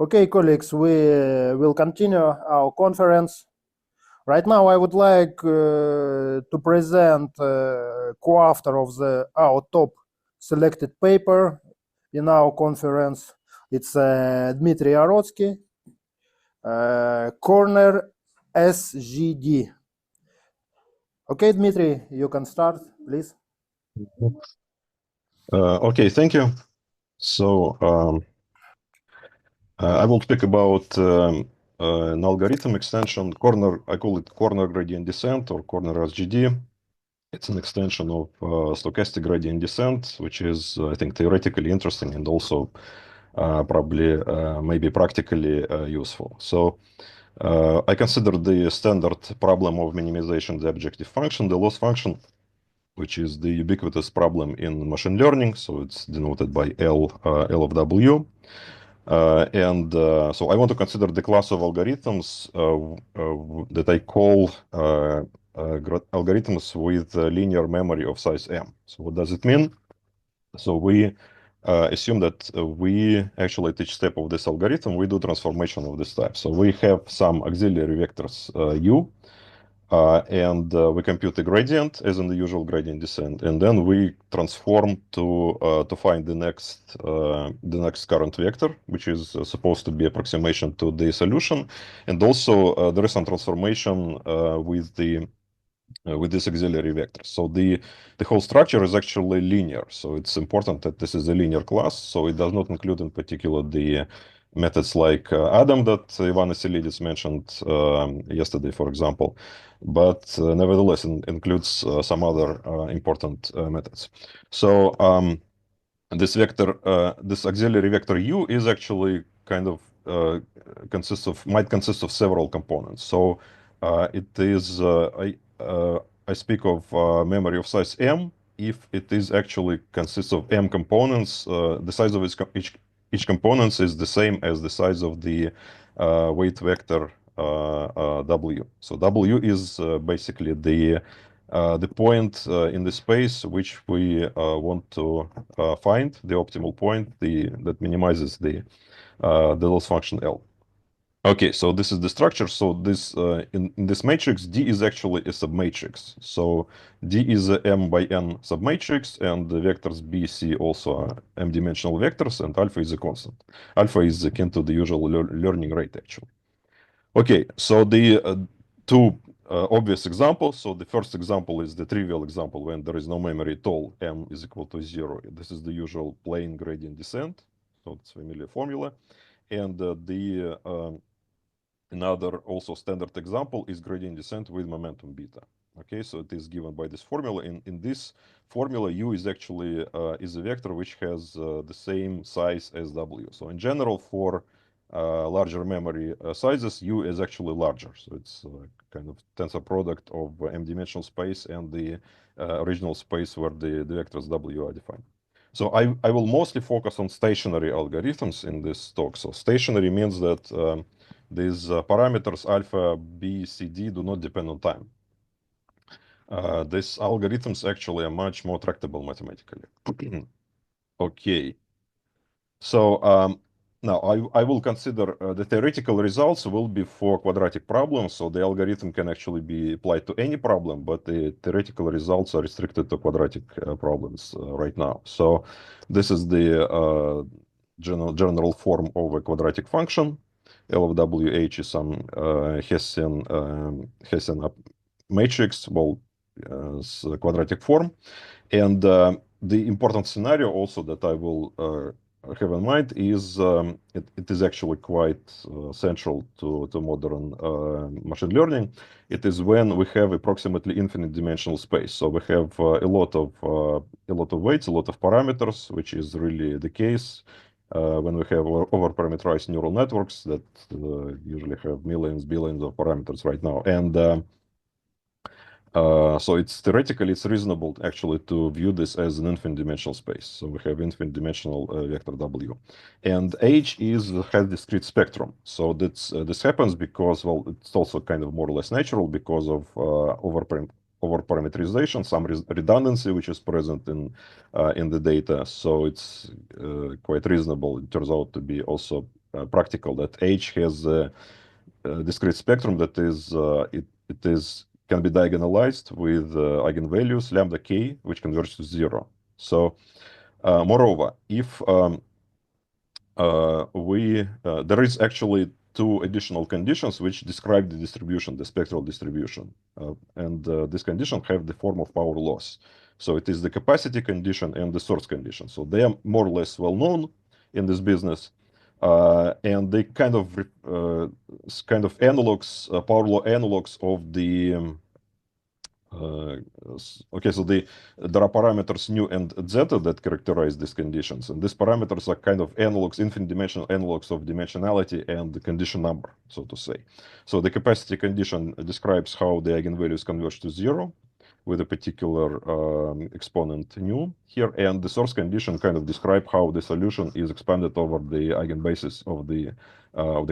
Okay, colleagues, we will continue our conference. Right now, I would like to present co-author of our top selected paper in our conference. It's Dmitry Yarotsky, corner SGD. Okay, Dmitry, you can start, please. Okay, thank you. So I will speak about an algorithm extension, I call it corner gradient descent or corner SGD. It's an extension of stochastic gradient descent, which is, I think, theoretically interesting and also probably maybe practically useful. So I consider the standard problem of minimization the objective function, the loss function, which is the ubiquitous problem in machine learning. So it's denoted by L of W. So I want to consider the class of algorithms that I call algorithms with linear memory of size M. So what does it mean? So we assume that we actually at each step of this algorithm, we do transformation of this type. So we have some auxiliary vectors U, and we compute the gradient as in the usual gradient descent, and then we transform to find the next current vector, which is supposed to be approximation to the solution, and also there is some transformation with this auxiliary vector. So the whole structure is actually linear. So it's important that this is a linear class. So it does not include in particular the methods like Adam that Ivan Vasilidis mentioned yesterday, for example, but nevertheless includes some other important methods. So this vector, this auxiliary vector U is actually kind of might consist of several components. So it is I speak of memory of size M if it is actually consists of M components. The size of each component is the same as the size of the weight vector W. So W is basically the point in the space which we want to find, the optimal point that minimizes the loss function L. Okay, so this is the structure. So this in this matrix, D is actually a submatrix. So D is a M by N submatrix, and the vectors B, C also are M-dimensional vectors, and alpha is a constant. Alpha is akin to the usual learning rate, actually. Okay, so the two obvious examples. So the first example is the trivial example when there is no memory at all, M is equal to 0. This is the usual plane gradient descent. So it's familiar formula. And another also standard example is gradient descent with momentum beta. Okay, so it is given by this formula. In this formula, U is actually is a vector which has the same size as W. So in general, for larger memory sizes, U is actually larger. So it's kind of tensor product of M-dimensional space and the original space where the vectors W are defined. So I will mostly focus on stationary algorithms in this talk. So stationary means that these parameters alpha, B, C, D do not depend on time. These algorithms actually are much more tractable mathematically. Okay. So now I will consider the theoretical results will be for quadratic problems. So the algorithm can actually be applied to any problem, but the theoretical results are restricted to quadratic problems right now. So this is the general form of a quadratic function. L of WH is some Hessian matrix, well, quadratic form. And the important scenario also that I will have in mind is it is actually quite central to modern machine learning. It is when we have approximately infinite dimensional space. So we have a lot of weights, a lot of parameters, which is really the case when we have over-parameterized neural networks that usually have millions, billions of parameters right now. And so it's theoretically it's reasonable actually to view this as an infinite dimensional space. So we have infinite dimensional vector W, and H has discrete spectrum. So that's this happens because, well, it's also kind of more or less natural because of over-parameterization, some redundancy which is present in the data. So it's quite reasonable. It turns out to be also practical, that H has a discrete spectrum that is can be diagonalized with eigenvalues lambda k, which converges to 0. So, moreover, if there is actually two additional conditions which describe the distribution, the spectral distribution, and these conditions have the form of power loss. So it is the capacity condition and the source condition. So they are more or less well known in this business, and they kind of analogs, power law analogs of the okay, so there are parameters nu and zeta that characterize these conditions, and these parameters are kind of analogs, infinite dimensional analogs of dimensionality and the condition number, so to say. So the capacity condition describes how the eigenvalues converge to 0 with a particular exponent nu here, and the source condition kind of describe how the solution is expanded over the eigenbasis of the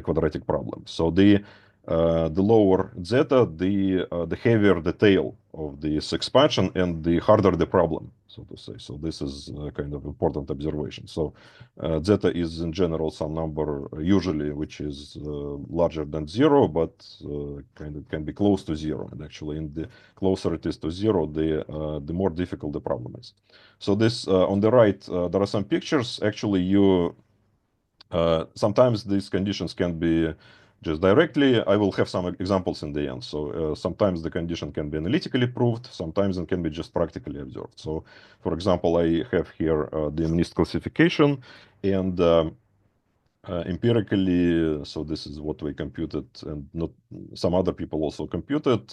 quadratic problem. So the lower zeta, the heavier the tail of this expansion and the harder the problem, so to say. So this is a kind of important observation. So zeta is in general some number usually which is larger than 0, but kind of can be close to 0. And actually, in the closer it is to 0, the more difficult the problem is. So this on the right, there are some pictures. Actually, you sometimes these conditions can be just directly. I will have some examples in the end. So sometimes the condition can be analytically proved, sometimes it can be just practically observed. So, for example, I have here the MNIST classification, and empirically, so this is what we computed, and not some other people also computed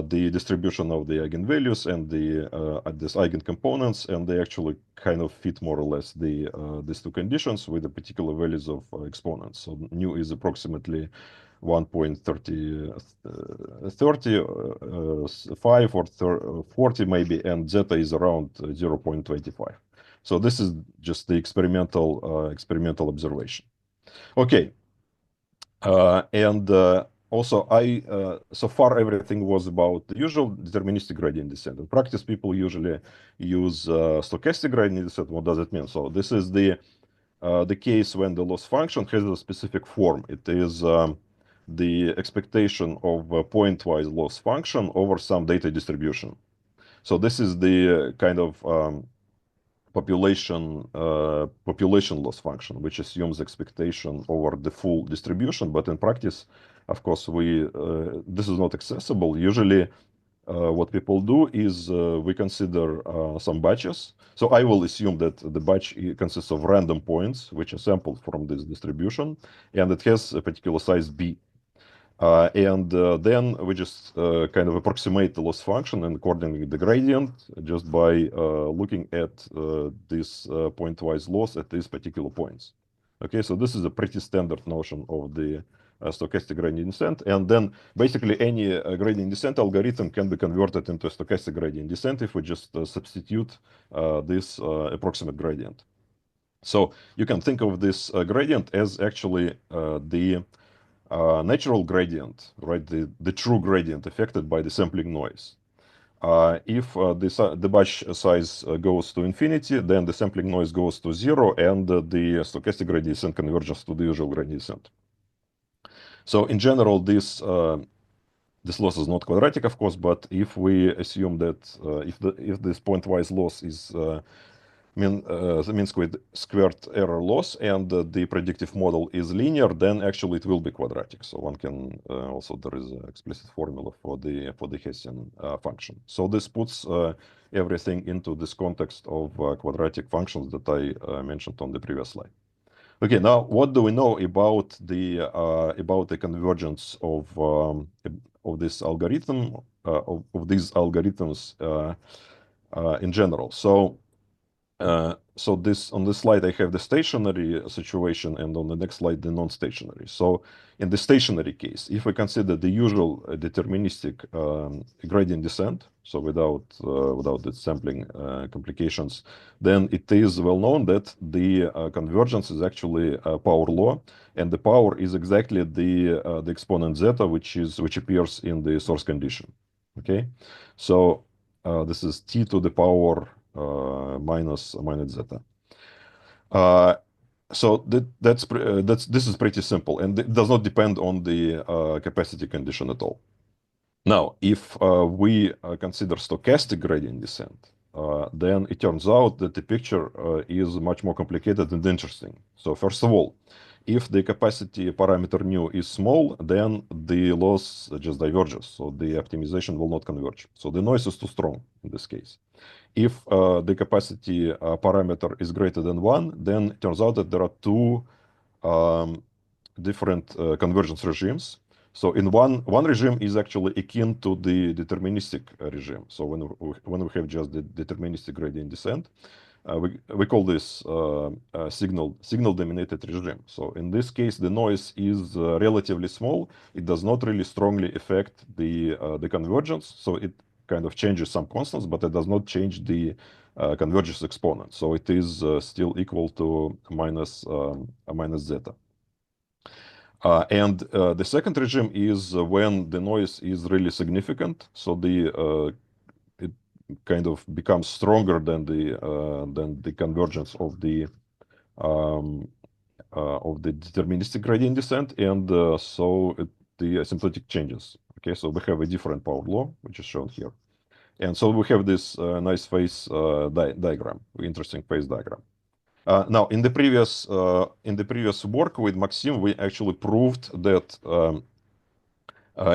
the distribution of the eigenvalues and these eigencomponents, and they actually kind of fit more or less these two conditions with the particular values of exponents. So nu is approximately 1.35 or 40 maybe, and zeta is around 0.25. So this is just the experimental observation. Okay, and also, so far everything was about the usual deterministic gradient descent. In practice, people usually use stochastic gradient descent. What does it mean? So this is the case when the loss function has a specific form. It is the expectation of a pointwise loss function over some data distribution. So this is the kind of population loss function, which assumes expectation over the full distribution. But in practice, of course, this is not accessible. Usually, what people do is we consider some batches. So I will assume that the batch consists of random points, which are sampled from this distribution, and it has a particular size b. And then we just kind of approximate the loss function and accordingly the gradient just by looking at this pointwise loss at these particular points. Okay, so this is a pretty standard notion of the stochastic gradient descent. And then basically any gradient descent algorithm can be converted into a stochastic gradient descent if we just substitute this approximate gradient. So you can think of this gradient as actually the natural gradient, right? The true gradient affected by the sampling noise. If the batch size goes to infinity, then the sampling noise goes to 0, and the stochastic gradient descent converges to the usual gradient descent. So in general, this loss is not quadratic, of course, but if we assume that if this pointwise loss is the mean squared error loss, and the predictive model is linear, then actually it will be quadratic. So one can also, there is an explicit formula for the Hessian function. So this puts everything into this context of quadratic functions that I mentioned on the previous slide. Okay, now what do we know about the convergence of this algorithm of these algorithms in general? So on this slide, I have the stationary situation, and on the next slide, the non-stationary. So in the stationary case, if we consider the usual deterministic gradient descent, so without the sampling complications, then it is well known that the convergence is actually a power law, and the power is exactly the exponent zeta, which appears in the source condition. Okay, so this is t to the power minus zeta. So this is pretty simple, and it does not depend on the capacity condition at all. Now, if we consider stochastic gradient descent, then it turns out that the picture is much more complicated and interesting. So first of all, if the capacity parameter nu is small, then the loss just diverges, so the optimization will not converge. So the noise is too strong in this case. If the capacity parameter is greater than 1, then it turns out that there are two different convergence regimes. So in one regime is actually akin to the deterministic regime. So when we have just the deterministic gradient descent, we call this signal dominated regime. So in this case, the noise is relatively small. It does not really strongly affect the convergence. So it kind of changes some constants, but it does not change the convergence exponent. So it is still equal to minus zeta. And the second regime is when the noise is really significant. So it kind of becomes stronger than the convergence of the deterministic gradient descent, and so the asymptotic changes. Okay, so we have a different power law, which is shown here, and so we have this nice phase diagram, interesting phase diagram. Now, in the previous work with Maxim, we actually proved that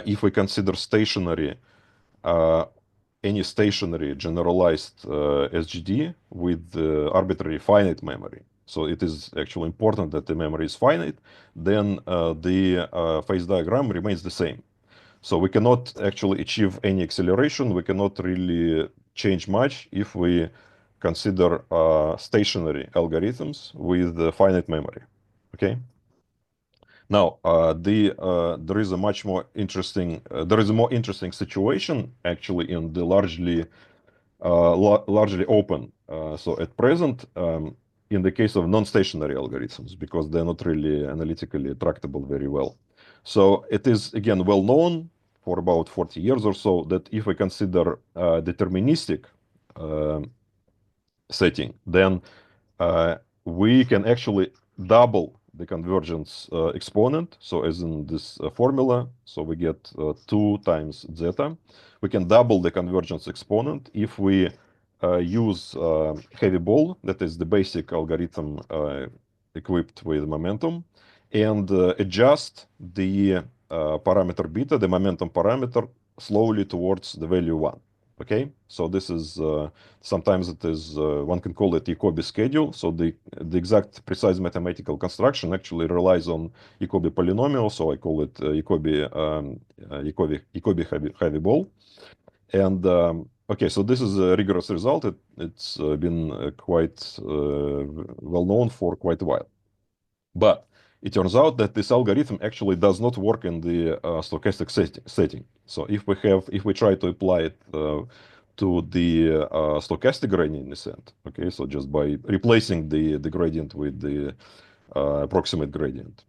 if we consider any stationary generalized SGD with arbitrary finite memory, so it is actually important that the memory is finite, then the phase diagram remains the same. So we cannot actually achieve any acceleration. We cannot really change much if we consider stationary algorithms with finite memory. Okay. Now, there is a much more interesting situation actually in the largely open. So at present, in the case of non-stationary algorithms, because they're not really analytically tractable very well. So it is again well known for about 40 years or so that if we consider deterministic setting, then we can actually double the convergence exponent. So as in this formula, so we get 2 times zeta. We can double the convergence exponent if we use heavy ball, that is the basic algorithm equipped with momentum, and adjust the parameter beta, the momentum parameter, slowly towards the value 1. Okay, so this is sometimes it is one can call it Jacobi schedule. So the exact precise mathematical construction actually relies on Jacobi polynomial. So I call it Jacobi heavy ball. And okay, so this is a rigorous result. It's been quite well known for quite a while. But it turns out that this algorithm actually does not work in the stochastic setting. So if we try to apply it to the stochastic gradient descent, okay, so just by replacing the gradient with the approximate gradient,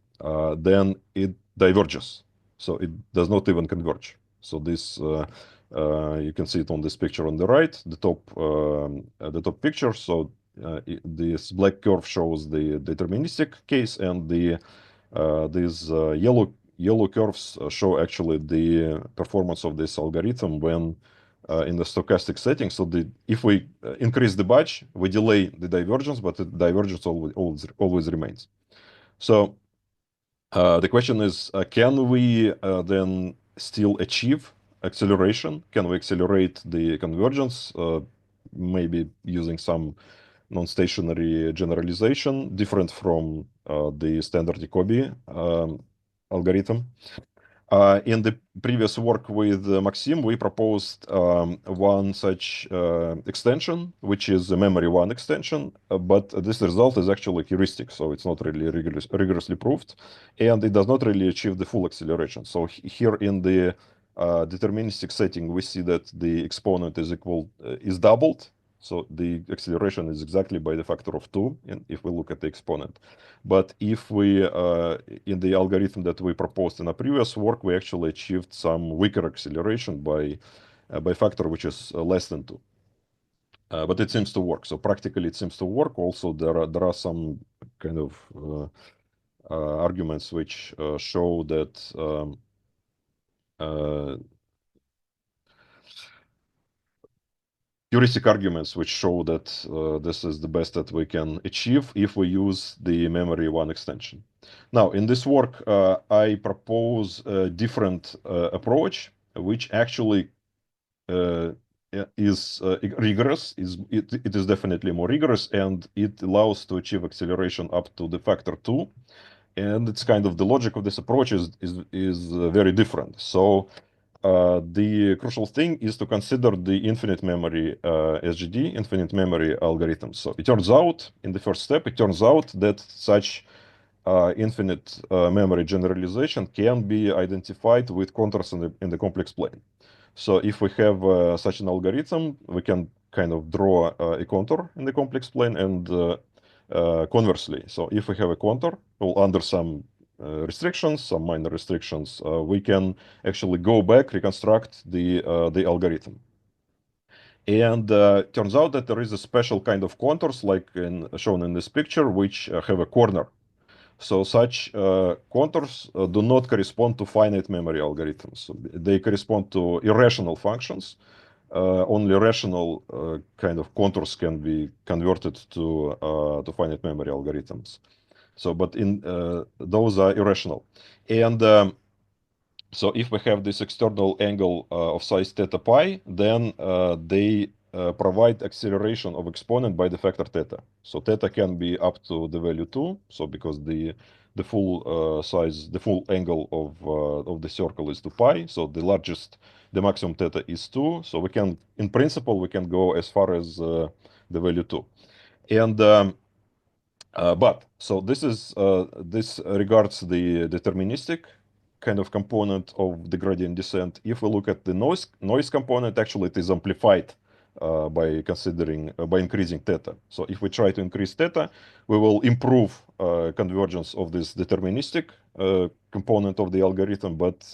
then it diverges. So it does not even converge. So this you can see it on this picture on the right, the top picture. So this black curve shows the deterministic case, and these yellow curves show actually the performance of this algorithm when in the stochastic setting. So if we increase the batch, we delay the divergence, but the divergence always remains. So the question is, can we then still achieve acceleration? Can we accelerate the convergence, maybe using some non-stationary generalization different from the standard Jacobi algorithm? In the previous work with Maxim, we proposed one such extension, which is a memory 1 extension, but this result is actually heuristic, so it's not really rigorously proved, and it does not really achieve the full acceleration. So here in the deterministic setting, we see that the exponent is doubled. So the acceleration is exactly by the factor of 2, if we look at the exponent. But if we, in the algorithm that we proposed in a previous work, we actually achieved some weaker acceleration by factor which is less than 2. but it seems to work. So practically it seems to work. Also, there are some kind of arguments which show that heuristic arguments which show that this is the best that we can achieve if we use the memory one extension. Now, in this work, I propose a different approach, which actually is rigorous. It is definitely more rigorous, and it allows to achieve acceleration up to the factor 2. And it's kind of the logic of this approach is very different. So the crucial thing is to consider the infinite memory SGD, infinite memory algorithms. So it turns out, in the first step, it turns out that such infinite memory generalization can be identified with contours in the complex plane. So if we have such an algorithm, we can kind of draw a contour in the complex plane, and conversely, so if we have a contour, well, under some restrictions, some minor restrictions, we can actually go back, reconstruct the algorithm. And turns out that there is a special kind of contours, like shown in this picture, which have a corner. So such contours do not correspond to finite memory algorithms. So they correspond to irrational functions. Only rational kind of contours can be converted to finite memory algorithms. So, but in those are irrational. And so if we have this external angle of size theta pi, then they provide acceleration of exponent by the factor theta. So theta can be up to the value 2. So because the full size, the full angle of the circle is 2 pi. So the maximum theta is 2. So we can, in principle, we can go as far as the value 2. And but so this regards the deterministic kind of component of the gradient descent. If we look at the noise component, actually it is amplified by increasing theta. So if we try to increase theta, we will improve convergence of this deterministic component of the algorithm, but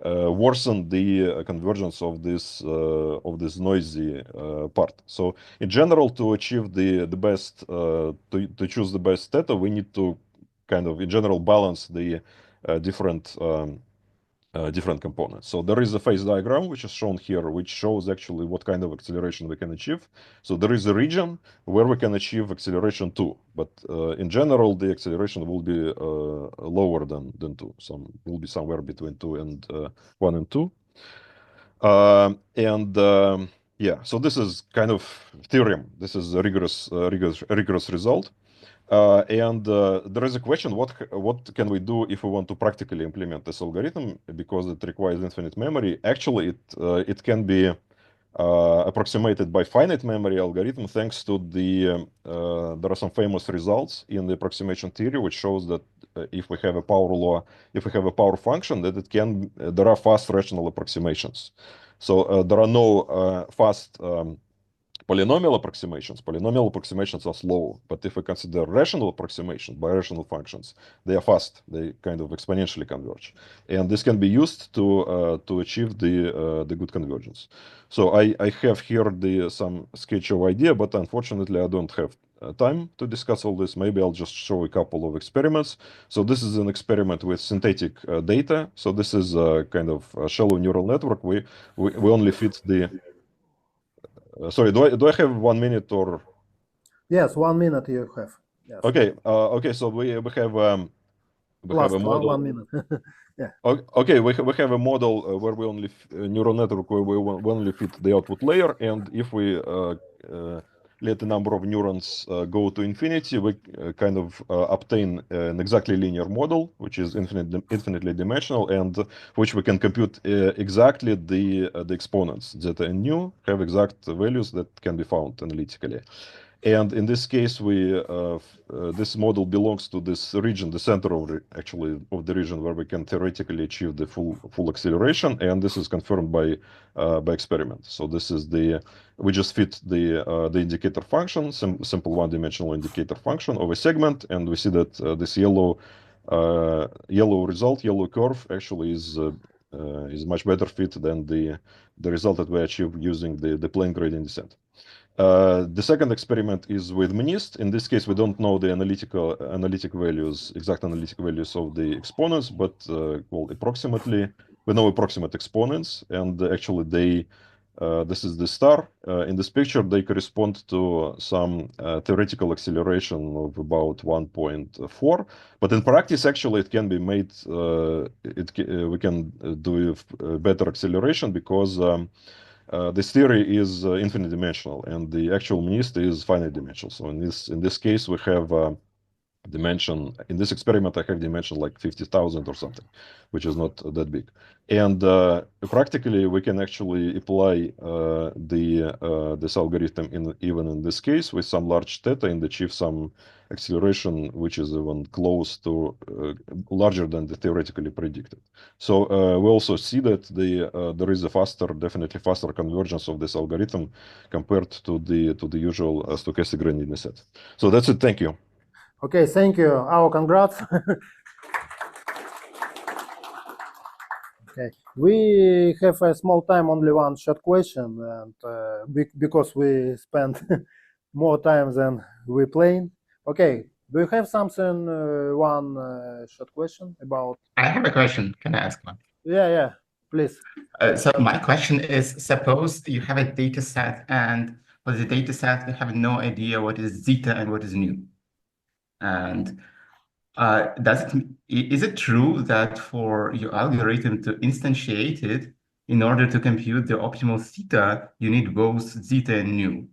worsen the convergence of this noisy part. So in general, to achieve the best, to choose the best theta, we need to kind of in general balance the different components. So there is a phase diagram which is shown here, which shows actually what kind of acceleration we can achieve. So there is a region where we can achieve acceleration 2, but in general the acceleration will be lower than 2. So will be somewhere between 2 and 1 and 2. Yeah, so this is kind of theorem. This is a rigorous result. And there is a question: what can we do if we want to practically implement this algorithm, because it requires infinite memory? Actually, it can be approximated by finite memory algorithm, thanks to the there are some famous results in the approximation theory which shows that if we have a power law, if we have a power function, that it can there are fast rational approximations. So there are no fast polynomial approximations. Polynomial approximations are slow, but if we consider rational approximations by rational functions, they are fast. They kind of exponentially converge, and this can be used to achieve the good convergence. So I have here some sketch of idea, but unfortunately I don't have time to discuss all this. Maybe I'll just show a couple of experiments. So this is an experiment with synthetic data. So this is a kind of a shallow neural network. We only fit the sorry, do I have 1 minute or? Yes, 1 minute you have. Yes. Okay. Okay. So we have Plus a model. 1 minute. Yeah. Okay. We have a model where we only neural network where we only fit the output layer, and if we let the number of neurons go to infinity, we kind of obtain an exactly linear model, which is infinitely dimensional, and which we can compute exactly the exponents. Zeta and nu have exact values that can be found analytically. And in this case, this model belongs to this region, the center of the region where we can theoretically achieve the full acceleration, and this is confirmed by experiment. So this is we just fit the indicator function, simple one-dimensional indicator function of a segment, and we see that this yellow curve actually is much better fit than the result that we achieve using the plane gradient descent. The second experiment is with MNIST. In this case, we don't know the exact analytic values of the exponents, but well, approximately we know approximate exponents, and actually this is the star. In this picture, they correspond to some theoretical acceleration of about 1.4. But in practice, actually, it can be made. We can do a better acceleration because this theory is infinite dimensional, and the actual MNIST is finite dimensional. So in this case, we have dimension. In this experiment, I have dimension like 50,000 or something, which is not that big. And practically, we can actually apply this algorithm even in this case with some large theta and achieve some acceleration which is even close to larger than the theoretically predicted. So we also see that there is a definitely faster convergence of this algorithm compared to the usual stochastic randomness set. So that's it. Thank you. Okay, thank you. Our congrats. Okay, we have a small time, only one short question, and because we spent more time than we planned. Okay, do you have something, one short question about? I have a question. Can I ask one? Yeah, please. So my question is, suppose you have a data set, and for the data set, you have no idea what is zeta and what is nu. And is it true that for your algorithm to instantiate it, in order to compute the optimal theta, you need both zeta and nu?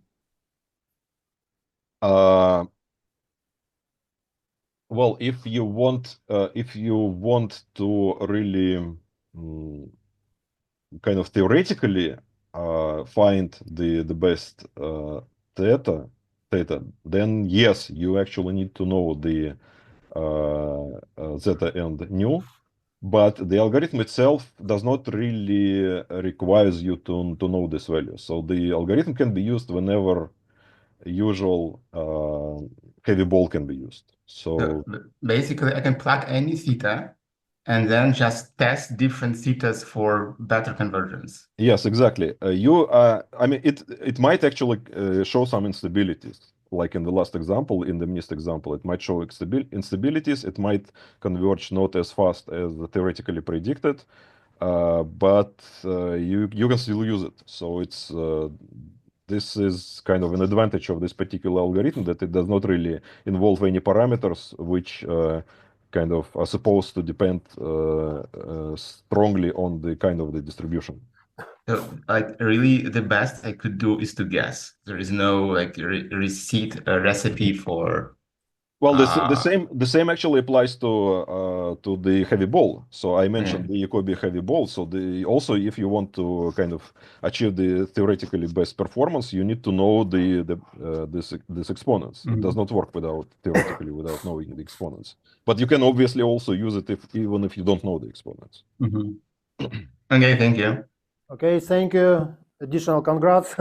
Well, if you want to really kind of theoretically find the best theta, then yes, you actually need to know the zeta and nu, but the algorithm itself does not really requires you to know this value. So the algorithm can be used whenever usual heavy ball can be used. So basically, I can plug any theta and then just test different thetas for better convergence. yes, exactly. I mean, it might actually show some instabilities. Like in the last example, in the MNIST example, it might show instabilities. It might converge not as fast as theoretically predicted, but you can still use it. So this is kind of an advantage of this particular algorithm, that it does not really involve any parameters which kind of are supposed to depend strongly on the kind of the distribution. So, like, really, the best I could do is to guess. There is no like recipe for. Well, the same actually applies to the heavy ball. So I mentioned the Jacobi heavy ball. So also, if you want to kind of achieve the theoretically best performance, you need to know this exponents. It does not work theoretically without knowing the exponents. But you can obviously also use it even if you don't know the exponents. Okay, thank you. Okay, thank you. Additional congrats.